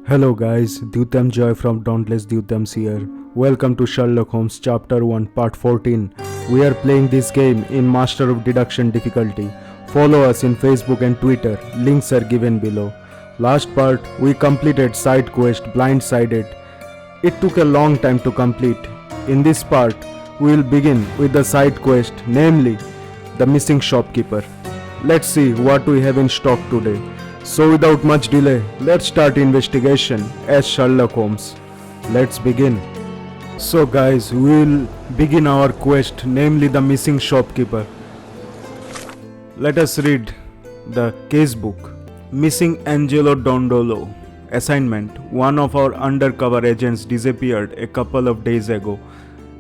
Hello guys, Dyutam Joy from Dauntless Dyutams here. Welcome to Sherlock Holmes Chapter 1 Part 14. We are playing this game in Master of Deduction difficulty. Follow us in Facebook and Twitter. Links are given below. Last part, we completed side quest Blindsided. It took a long time to complete. In this part, we will begin with the side quest, namely the missing shopkeeper. Let's see what we have in stock today. So without much delay, let's start investigation as Sherlock Holmes. Let's begin. So guys, we will begin our quest, namely the missing shopkeeper. Let us read the case book. Missing Angelo Dondolo. Assignment: one of our undercover agents disappeared a couple of days ago.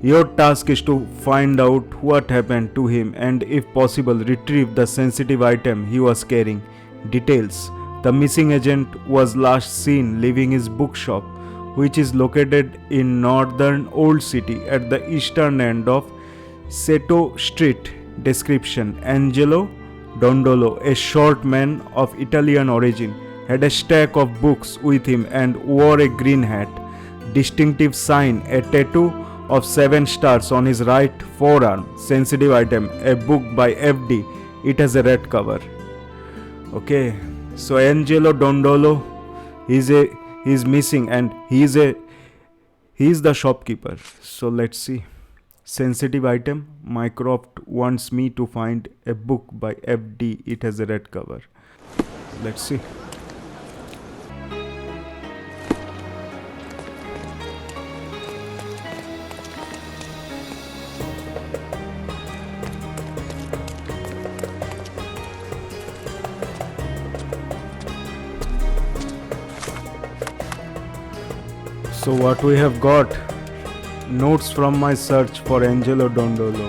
Your task is to find out what happened to him and, if possible, retrieve the sensitive item he was carrying. Details: the missing agent was last seen leaving his bookshop, which is located in northern Old City at the eastern end of Seto Street. Description: Angelo Dondolo, a short man of Italian origin, had a stack of books with him and wore a green hat. Distinctive sign: a tattoo of 7 stars on his right forearm. Sensitive item: a book by FD. It has a red cover. Okay, so Angelo Dondolo he's missing and he's the shopkeeper. So let's see. Sensitive item: Mycroft wants me to find a book by FD. It has a red cover. Let's see. So what we have got: notes from my search for Angelo Dondolo.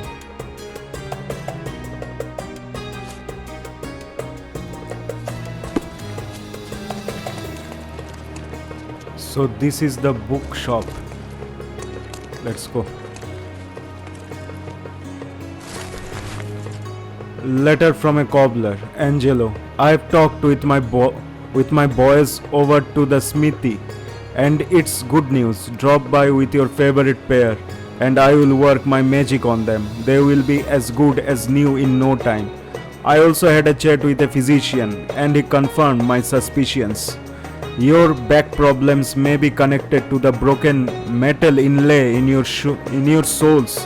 So this is the bookshop. Let's go. Letter from a cobbler. Angelo, I have talked with my boys over to the smithy, and it's good news. Drop by with your favorite pair and I will work my magic on them. They will be as good as new in no time. I also had a chat with a physician and he confirmed my suspicions. Your back problems may be connected to the broken metal inlay in your soles.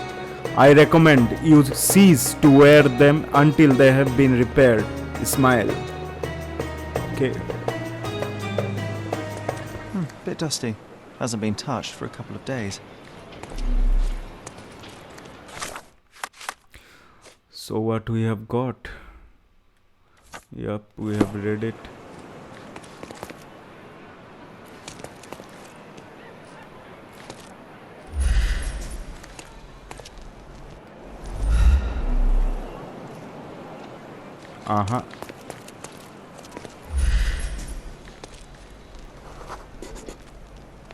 I recommend you cease to wear them until they have been repaired. Smile. Okay. Bit dusty. Hasn't been touched for a couple of days. So what we have got? Yep, we have read it.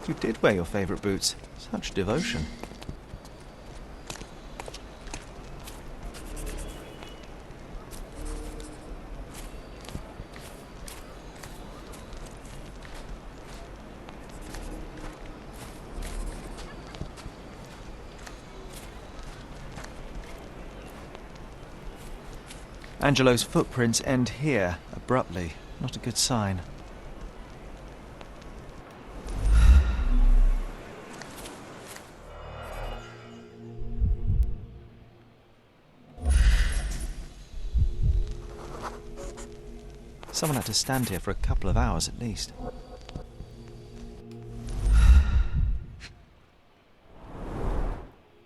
You did wear your favourite boots. Such devotion. Angelo's footprints end here, abruptly. Not a good sign. Someone had to stand here for a couple of hours at least.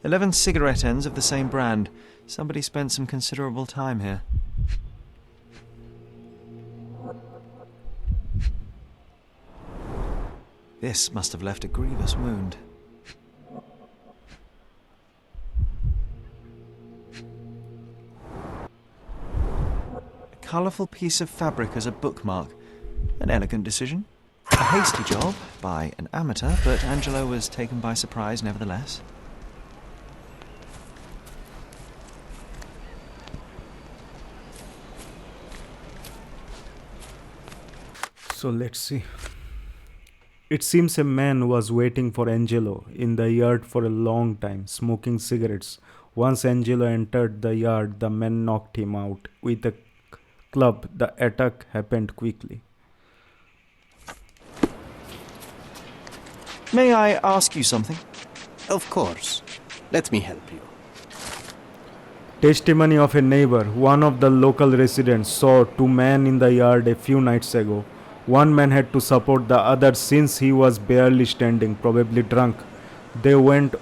"11 cigarette ends of the same brand. Somebody spent some considerable time here." This must have left a grievous wound. Colourful piece of fabric as a bookmark. An elegant decision. A hasty job by an amateur, but Angelo was taken by surprise nevertheless. So let's see. It seems a man was waiting for Angelo in the yard for a long time, smoking cigarettes. Once Angelo entered the yard, the man knocked him out with a club. The attack happened quickly. May I ask you something? Of course. Let me help you. Testimony of a neighbor. One of the local residents saw two men in the yard a few nights ago. One man had to support the other since he was barely standing, probably drunk. They went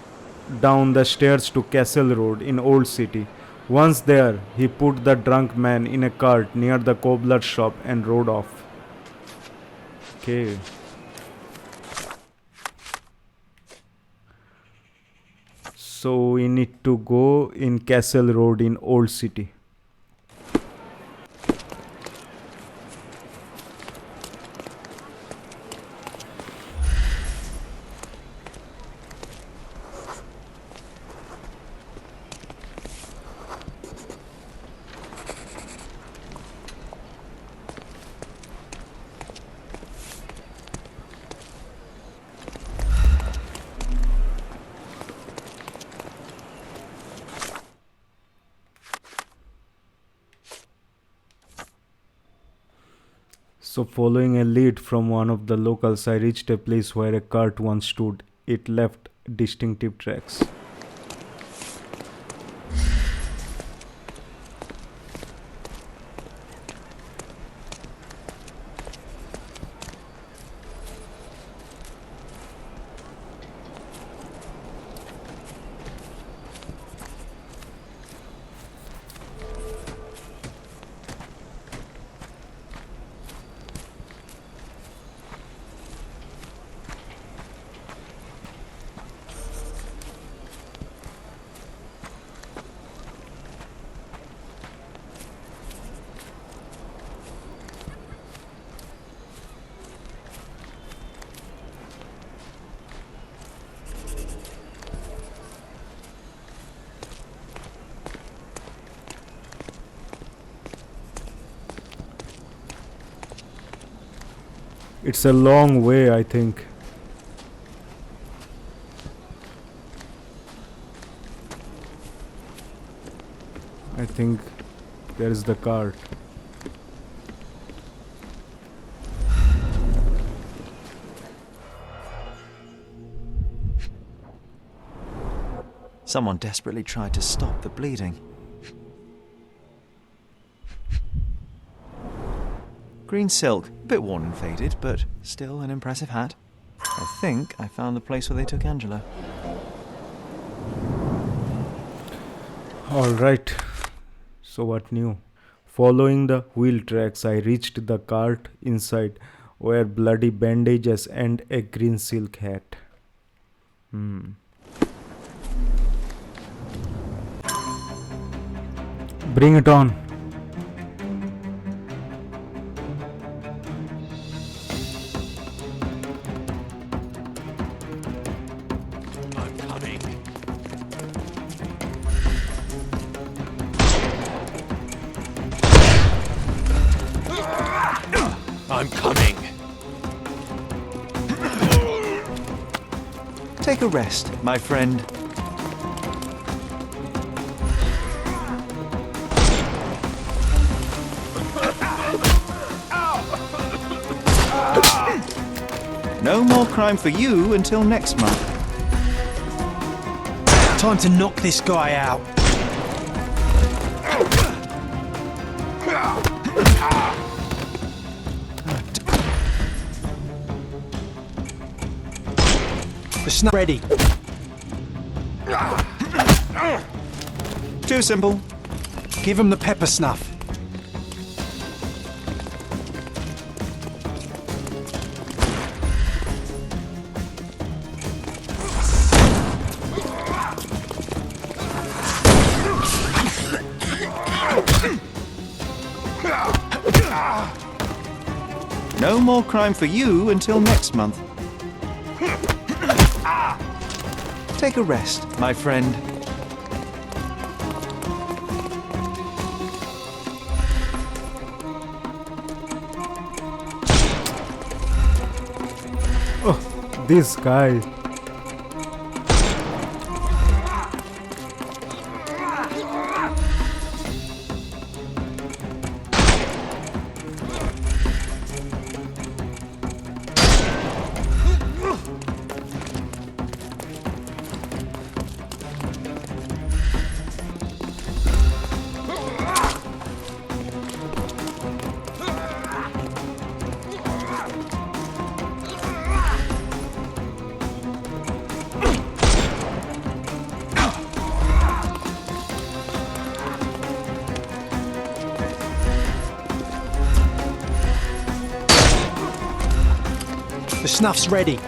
down the stairs to Castle Road in Old City. Once there, he put the drunk man in a cart near the cobbler's shop and rode off. Okay. So we need to go in Castle Road in Old City. So, following a lead from one of the locals, I reached a place where a cart once stood. It left distinctive tracks. It's a long way, I think. I think there is the cart. Someone desperately tried to stop the bleeding. Green silk, a bit worn and faded, but still an impressive hat. I think I found the place where they took Angela. Alright, so what new? Following the wheel tracks, I reached the cart. Inside were bloody bandages and a green silk hat. Bring it on. I'm coming. I'm coming. Take a rest, my friend. No more crime for you until next month. Time to knock this guy out. The snap ready. Too simple. Give him the pepper snuff. No more crime for you until next month. Take a rest, my friend. Oh, this guy. The snuff's ready.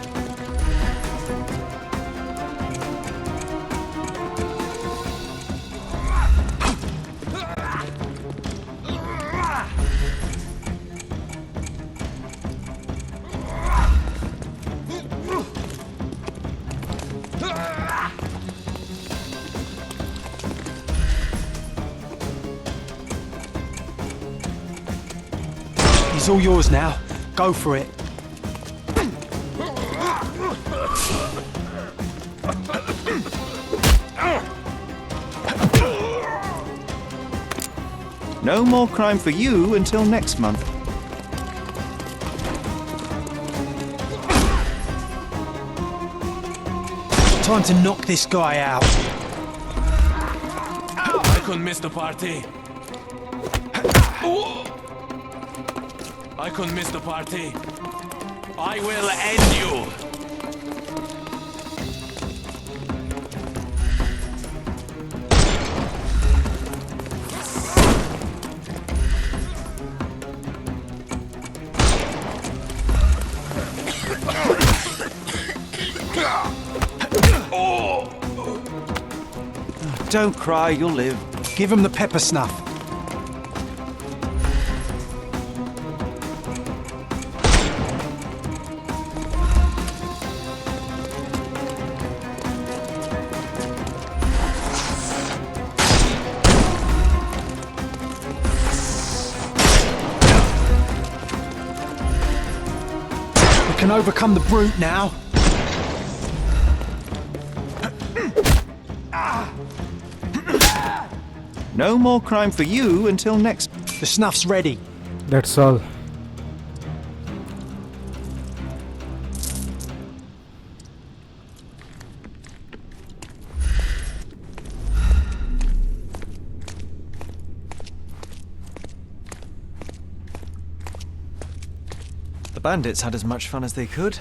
He's all yours now. Go for it. No more crime for you until next month. Time to knock this guy out. I couldn't miss the party. I couldn't miss the party. I will end you. Don't cry, you'll live. Give him the pepper snuff. We can overcome the brute now. No more crime for you until next... The snuff's ready. That's all. The bandits had as much fun as they could.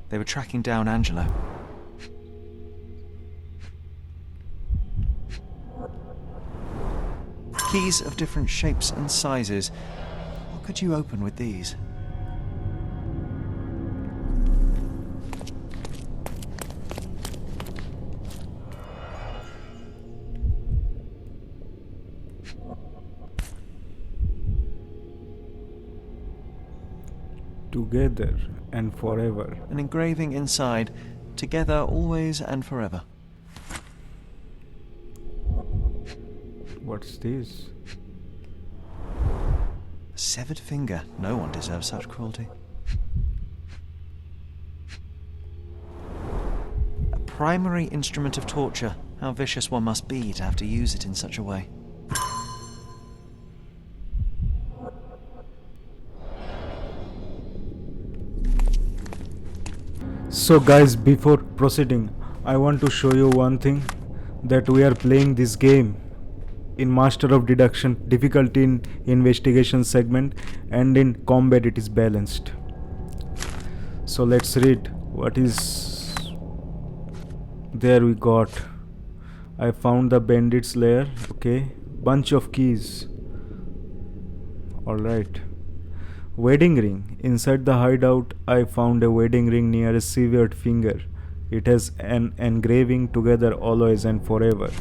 They were tracking down Angelo. Keys of different shapes and sizes. What could you open with these? Together and forever. An engraving inside, together always and forever. What's this? A severed finger. No one deserves such cruelty. A primary instrument of torture. How vicious one must be to have to use it in such a way. So guys, before proceeding, I want to show you one thing, that we are playing this game in Master of Deduction, difficulty in investigation segment, and in combat it is balanced. So let's read what is there. We got, I found the bandits lair. Okay, bunch of keys. Alright. Wedding ring. Inside the hideout, I found a wedding ring near a severed finger. It has an engraving, together always and forever.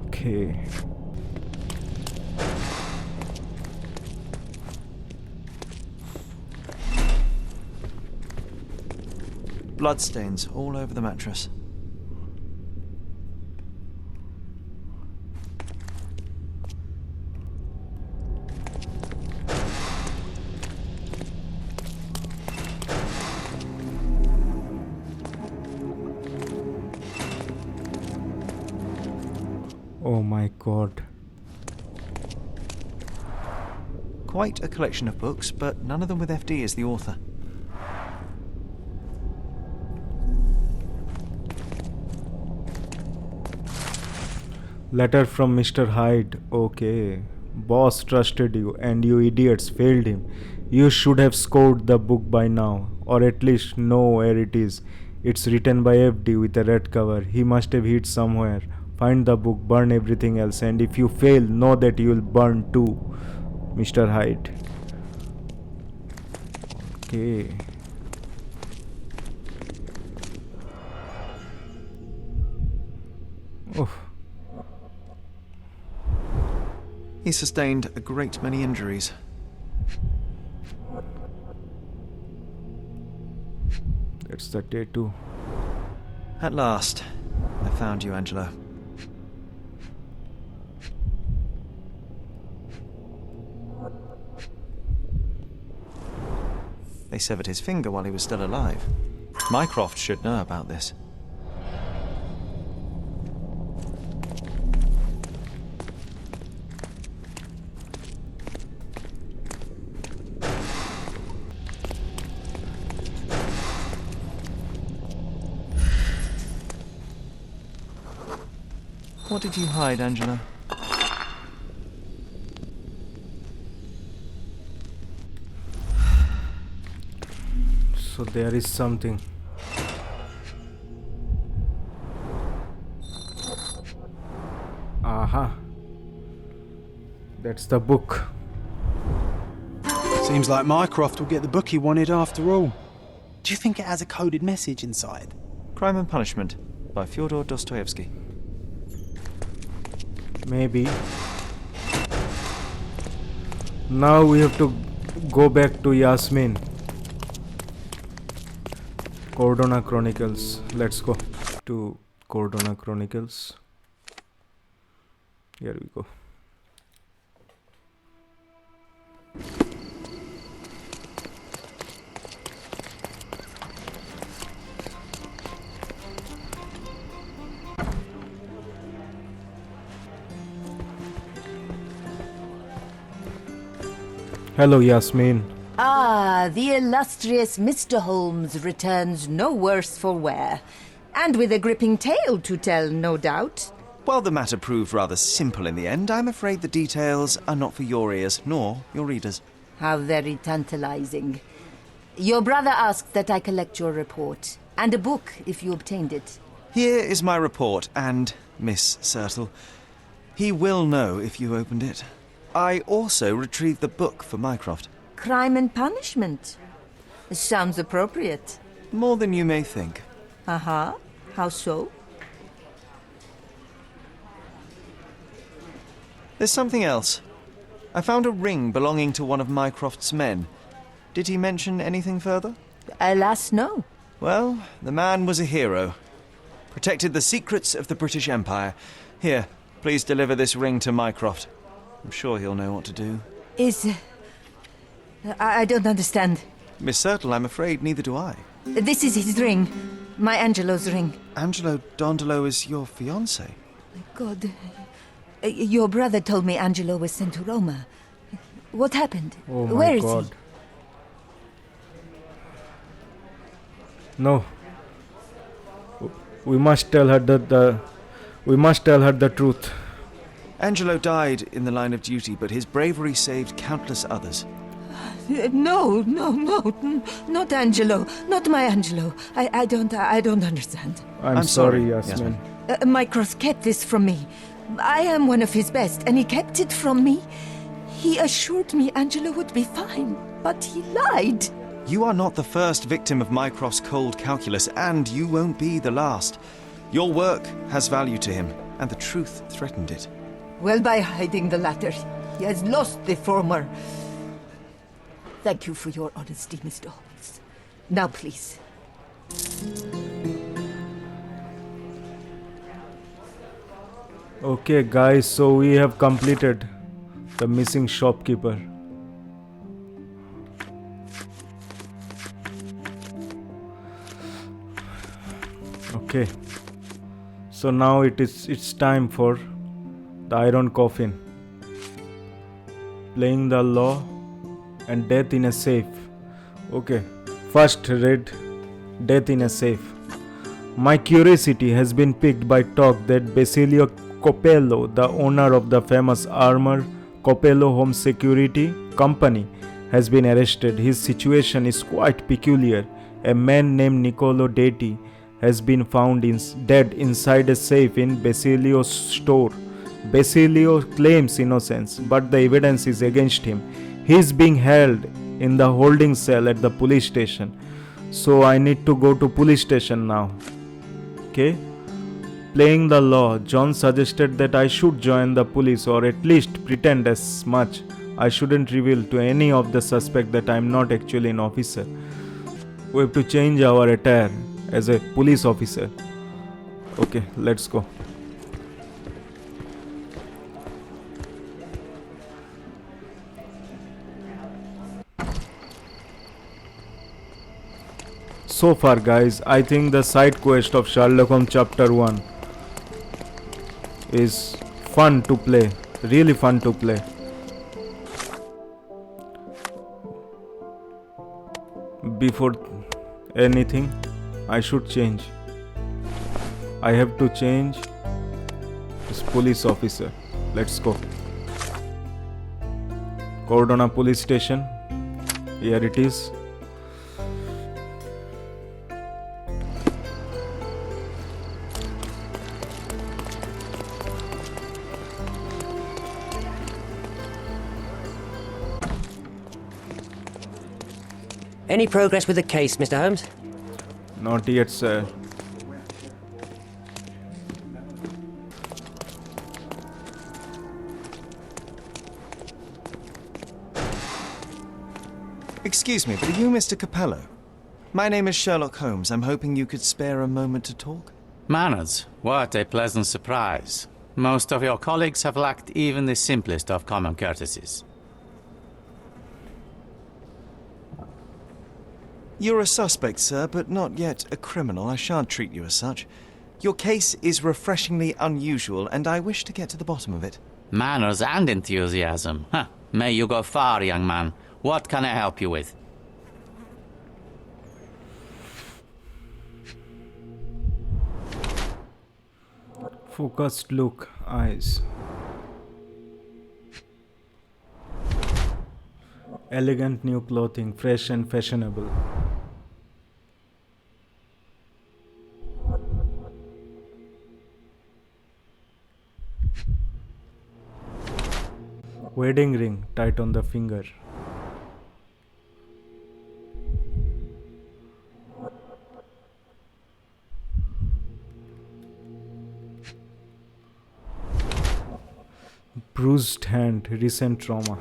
Okay. Bloodstains all over the mattress. Oh my god. Quite a collection of books, but none of them with FD as the author. Letter from Mr. Hyde. Okay. Boss trusted you and you idiots failed him. You should have scored the book by now, or at least know where it is. It's written by FD with a red cover. He must have hid somewhere. Find the book, burn everything else, and if you fail, know that you'll burn too. Mr. Hyde. Okay. Oh. He sustained a great many injuries. That's the tattoo. At last, I found you, Angelo. They severed his finger while he was still alive. Mycroft should know about this. What did you hide, Angelo? So there is something. Aha. That's the book. Seems like Mycroft will get the book he wanted after all. Do you think it has a coded message inside? Crime and Punishment by Fyodor Dostoevsky. Maybe. Now we have to go back to Yasmin. Cordona Chronicles. Let's go to Cordona Chronicles. Here we go. Hello, Yasmin. Ah, the illustrious Mr. Holmes returns no worse for wear. And with a gripping tale to tell, no doubt. While the matter proved rather simple in the end, I'm afraid the details are not for your ears, nor your readers. How very tantalizing. Your brother asked that I collect your report, and a book if you obtained it. Here is my report, and Miss Sertle. He will know if you opened it. I also retrieved the book for Mycroft. Crime and Punishment. Sounds appropriate. More than you may think. Uh-huh. How so? There's something else. I found a ring belonging to one of Mycroft's men. Did he mention anything further? Alas, no. Well, the man was a hero. Protected the secrets of the British Empire. Here, please deliver this ring to Mycroft. I'm sure he'll know what to do. I don't understand. Miss Sertle, I'm afraid neither do I. This is his ring. My Angelo's ring. Angelo Dondolo is your fiancé. God. Your brother told me Angelo was sent to Roma. What happened? Oh my Where is god. he? No. We must tell her the truth. Angelo died in the line of duty, but his bravery saved countless others. No, not Angelo, not my Angelo. I don't understand. I'm sorry, Yasmin. Mycroft kept this from me. I am one of his best, and he kept it from me. He assured me Angelo would be fine, but he lied. You are not the first victim of Mycroft's cold calculus, and you won't be the last. Your work has value to him, and the truth threatened it. Well, by hiding the latter, he has lost the former. Thank you for your honesty, Mr. Holmes. Now, please, Okay guys, so we have completed the missing shopkeeper. Okay, so now it's time for the iron coffin, playing the law and death in a safe. Okay, first read death in a safe. My curiosity has been piqued by talk that Basilio Copello, the owner of the famous armor Copello Home Security Company, has been arrested. His situation is quite peculiar. A man named Niccolo Detti has been found dead inside a safe in Basilio's store. Basilio claims innocence, but the evidence is against him. He is being held in the holding cell at the police station. So I need to go to police station now. Okay. Playing the law, John suggested that I should join the police or at least pretend as much. I shouldn't reveal to any of the suspects that I am not actually an officer. We have to change our attire as a police officer. Okay, let's go. So far guys, I think the side quest of Sherlock Holmes chapter 1 is fun to play, really fun to play. Before anything, I should change. I have to change this police officer. Let's go. Cordona police station. Here it is. Any progress with the case, Mr. Holmes? Not yet, sir. Excuse me, but are you Mr. Capello? My name is Sherlock Holmes. I'm hoping you could spare a moment to talk. Manners, what a pleasant surprise. Most of your colleagues have lacked even the simplest of common courtesies. You're a suspect, sir, but not yet a criminal. I shan't treat you as such. Your case is refreshingly unusual, and I wish to get to the bottom of it. Manners and enthusiasm. Huh. May you go far, young man. What can I help you with? Focused look, eyes. Elegant new clothing, fresh and fashionable. Wedding ring tight on the finger. Bruised hand, recent trauma.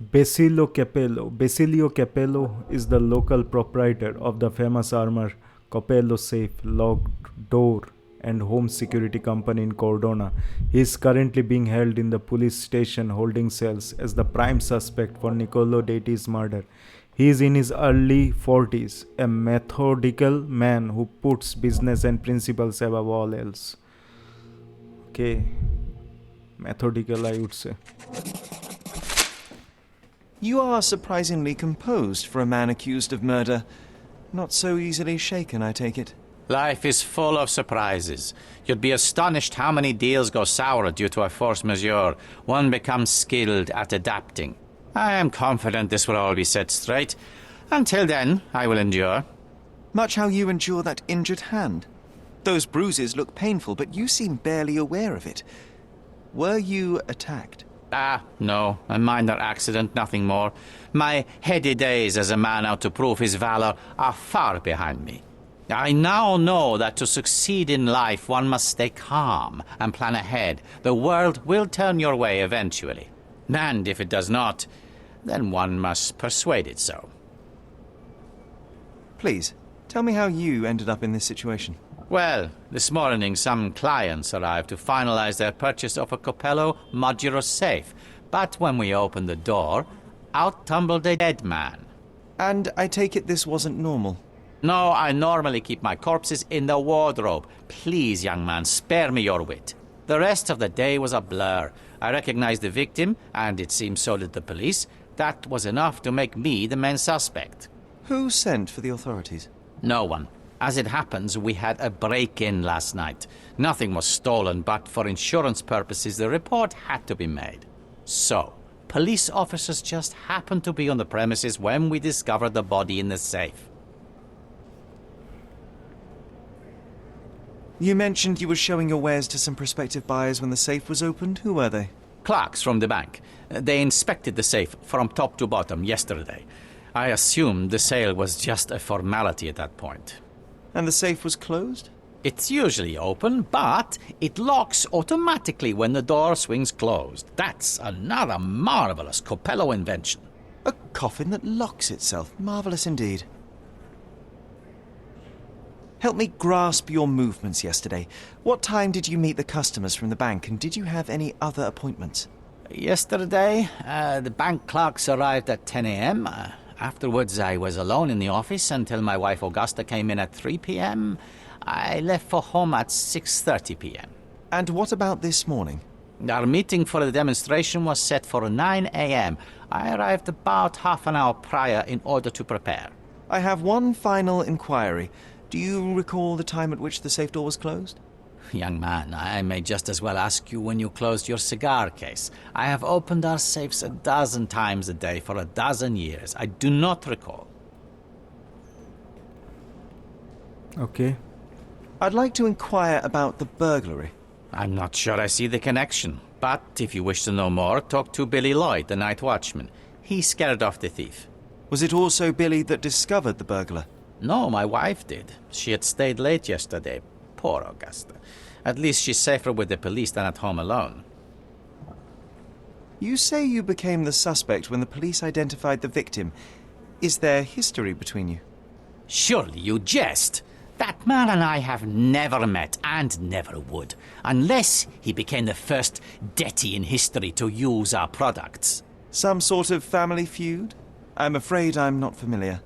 Basilio Capello is the local proprietor of the famous armor Capello safe, locked door and home security company in Cordona. He is currently being held in the police station holding cells as the prime suspect for Niccolo Detti's murder. He is in his early 40s, a methodical man who puts business and principles above all else. Okay, methodical I would say. You are surprisingly composed for a man accused of murder. Not so easily shaken, I take it. Life is full of surprises. You'd be astonished how many deals go sour due to a force majeure. One becomes skilled at adapting. I am confident this will all be set straight. Until then, I will endure. Much how you endure that injured hand. Those bruises look painful, but you seem barely aware of it. Were you attacked? No. A minor accident, nothing more. My heady days as a man out to prove his valor are far behind me. I now know that to succeed in life, one must stay calm and plan ahead. The world will turn your way eventually. And if it does not, then one must persuade it so. Please, Tell me how you ended up in this situation. Well, this morning some clients arrived to finalize their purchase of a Capello modular safe. But when we opened the door, out tumbled a dead man. And I take it this wasn't normal. No, I normally keep my corpses in the wardrobe. Please, young man, spare me your wit. The rest of the day was a blur. I recognized the victim, and it seems so did the police. That was enough to make me the main suspect. Who sent for the authorities? No one. As it happens, we had a break-in last night. Nothing was stolen, but for insurance purposes, the report had to be made. So, police officers just happened to be on the premises when we discovered the body in the safe. You mentioned you were showing your wares to some prospective buyers when the safe was opened. Who were they? Clerks from the bank. They inspected the safe from top to bottom yesterday. I assumed the sale was just a formality at that point. And the safe was closed? It's usually open, but it locks automatically when the door swings closed. That's another marvelous Capello invention. A coffin that locks itself. Marvelous indeed. Help me grasp your movements yesterday. What time did you meet the customers from the bank, and did you have any other appointments? Yesterday, the bank clerks arrived at 10 a.m. Afterwards, I was alone in the office until my wife Augusta came in at 3 p.m. I left for home at 6:30 p.m. And what about this morning? Our meeting for the demonstration was set for 9 a.m. I arrived about half an hour prior in order to prepare. I have one final inquiry. Do you recall the time at which the safe door was closed? Young man, I may just as well ask you when you closed your cigar case. I have opened our safes a dozen times a day for a dozen years. I do not recall. Okay. I'd like to inquire about the burglary. I'm not sure I see the connection. But if you wish to know more, talk to Billy Lloyd, the night watchman. He scared off the thief. Was it also Billy that discovered the burglar? No, my wife did. She had stayed late yesterday. Poor Augusta. At least she's safer with the police than at home alone. You say you became the suspect when the police identified the victim. Is there history between you? Surely you jest. That man and I have never met, and never would, unless he became the first deity in history to use our products. Some sort of family feud? I'm afraid I'm not familiar.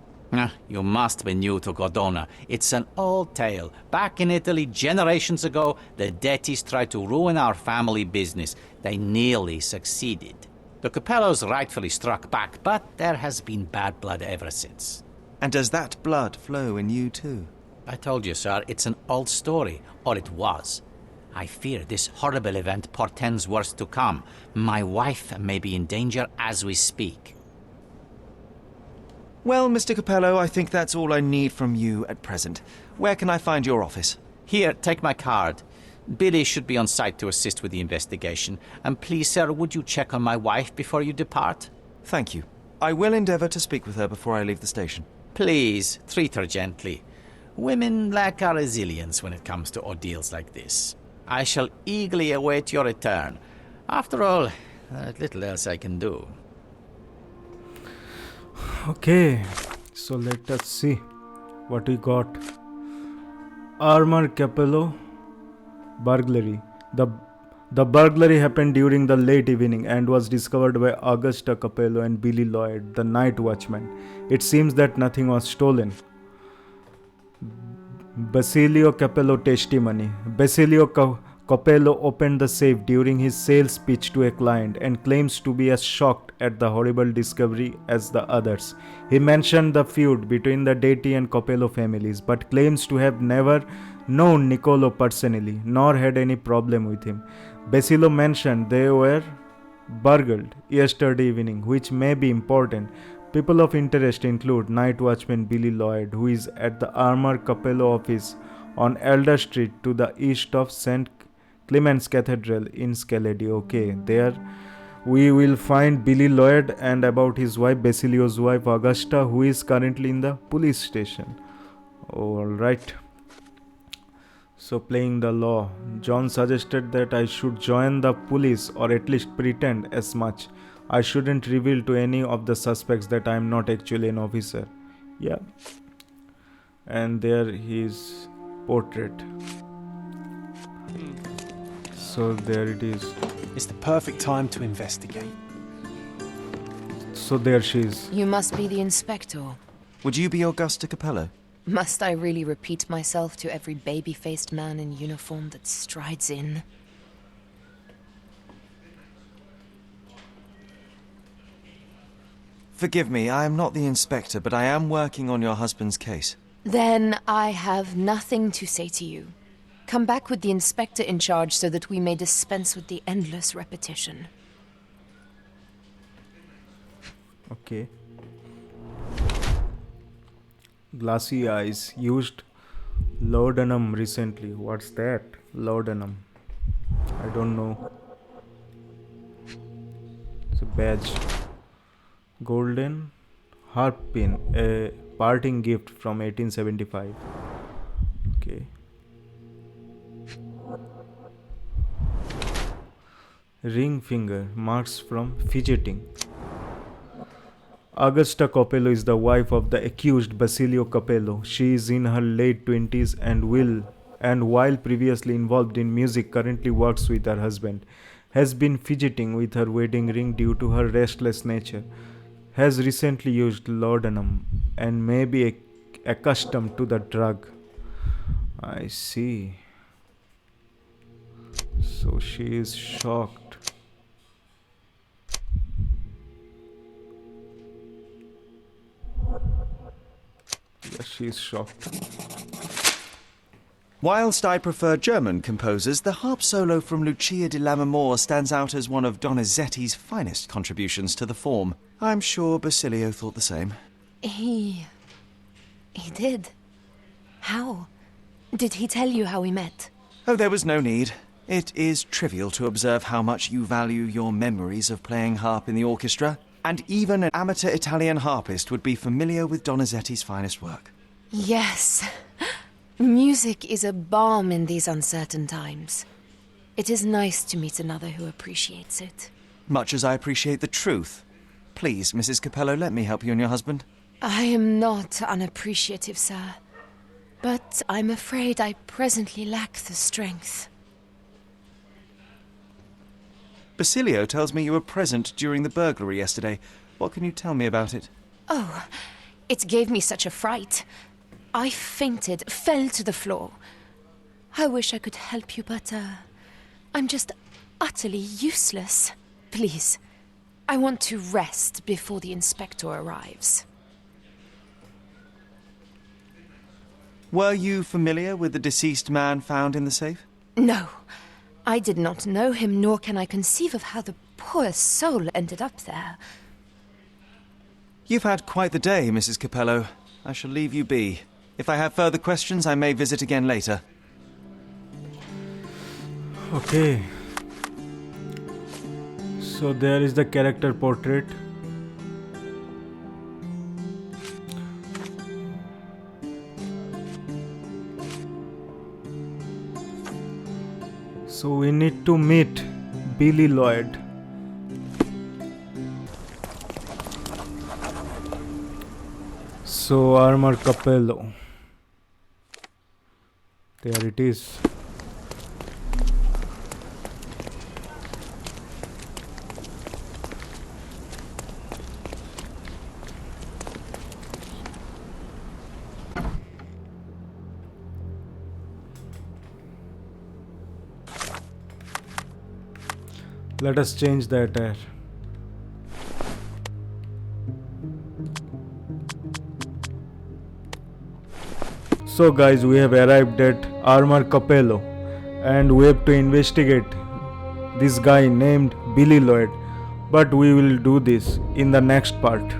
You must be new to Godona. It's an old tale. Back in Italy, generations ago, the deities tried to ruin our family business. They nearly succeeded. The Capellos rightfully struck back, but there has been bad blood ever since. And does that blood flow in you too? I told you, sir, it's an old story, or it was. I fear this horrible event portends worse to come. My wife may be in danger as we speak. Well, Mr. Capello, I think that's all I need from you at present. Where can I find your office? Here, take my card. Billy should be on site to assist with the investigation. And please, sir, would you check on my wife before you depart? Thank you. I will endeavour to speak with her before I leave the station. Please, treat her gently. Women lack our resilience when it comes to ordeals like this. I shall eagerly await your return. After all, there's little else I can do. Okay, so let us see what we got. Armor Capello burglary. The burglary happened during the late evening and was discovered by Augusta Capello and Billy Lloyd, the night watchman. It seems that nothing was stolen. Basilio Capello testimony. Basilio Capello opened the safe during his sales pitch to a client and claims to be as shocked at the horrible discovery as the others. He mentioned the feud between the Detti and Capello families, but claims to have never known Niccolo personally, nor had any problem with him. Basilio mentioned they were burgled yesterday evening, which may be important. People of interest include night watchman Billy Lloyd, who is at the Armor Capello office on Elder Street to the east of St. Clement's Cathedral in Scaledi. Okay, there we will find Billy Lloyd and about his wife, Basilio's wife Augusta, who is currently in the police station. Alright. So playing the law. John suggested that I should join the police or at least pretend as much. I shouldn't reveal to any of the suspects that I am not actually an officer. Yeah. and there his portrait. So there it is. It's the perfect time to investigate. So there she is. You must be the inspector. Would you be Augusta Capello? Must I really repeat myself to every baby-faced man in uniform that strides in? Forgive me, I am not the inspector, but I am working on your husband's case. Then I have nothing to say to you. Come back with the inspector in charge so that we may dispense with the endless repetition. Okay. Glassy eyes. Used laudanum recently. What's that? Laudanum. I don't know. It's a badge. Golden harp pin. A parting gift from 1875. Okay. Ring finger. Marks from fidgeting. Augusta Capello is the wife of the accused Basilio Capello. She is in her late 20s and while previously involved in music currently works with her husband. Has been fidgeting with her wedding ring due to her restless nature. Has recently used laudanum and may be accustomed to the drug. I see. So she is shocked. Yes, she is shocked. Whilst I prefer German composers, the harp solo from Lucia di Lammermoor stands out as one of Donizetti's finest contributions to the form. I'm sure Basilio thought the same. He did. How? Did he tell you how we met? Oh, there was no need. It is trivial to observe how much you value your memories of playing harp in the orchestra, and even an amateur Italian harpist would be familiar with Donizetti's finest work. Yes. Music is a balm in these uncertain times. It is nice to meet another who appreciates it. Much as I appreciate the truth. Please, Mrs. Capello, let me help you and your husband. I am not unappreciative, sir. But I'm afraid I presently lack the strength. Basilio tells me you were present during the burglary yesterday. What can you tell me about it? Oh, it gave me such a fright. I fainted, fell to the floor. I wish I could help you, but, I'm just utterly useless. Please, I want to rest before the inspector arrives. Were you familiar with the deceased man found in the safe? No, I did not know him, nor can I conceive of how the poor soul ended up there. You've had quite the day, Mrs. Capello. I shall leave you be. If I have further questions, I may visit again later. Okay. So there is the character portrait. So we need to meet Billy Lloyd. So Armor Capello. There it is. Let us change the attire. So guys, we have arrived at Armor Capello and we have to investigate this guy named Billy Lloyd, but we will do this in the next part.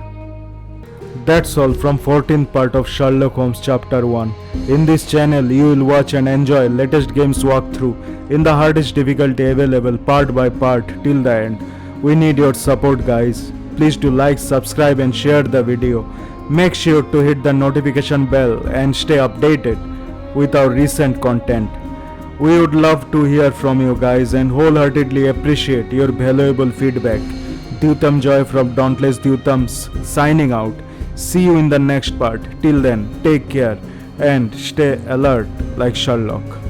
That's all from 14th part of Sherlock Holmes Chapter 1. In this channel you will watch and enjoy latest games walkthrough in the hardest difficulty available part by part till the end. We need your support guys. Please do like, subscribe and share the video. Make sure to hit the notification bell and stay updated with our recent content. We would love to hear from you guys and wholeheartedly appreciate your valuable feedback. Dyutam Joy from Dauntless Dyutams signing out. See you in the next part. Till then, take care. and stay alert like Sherlock.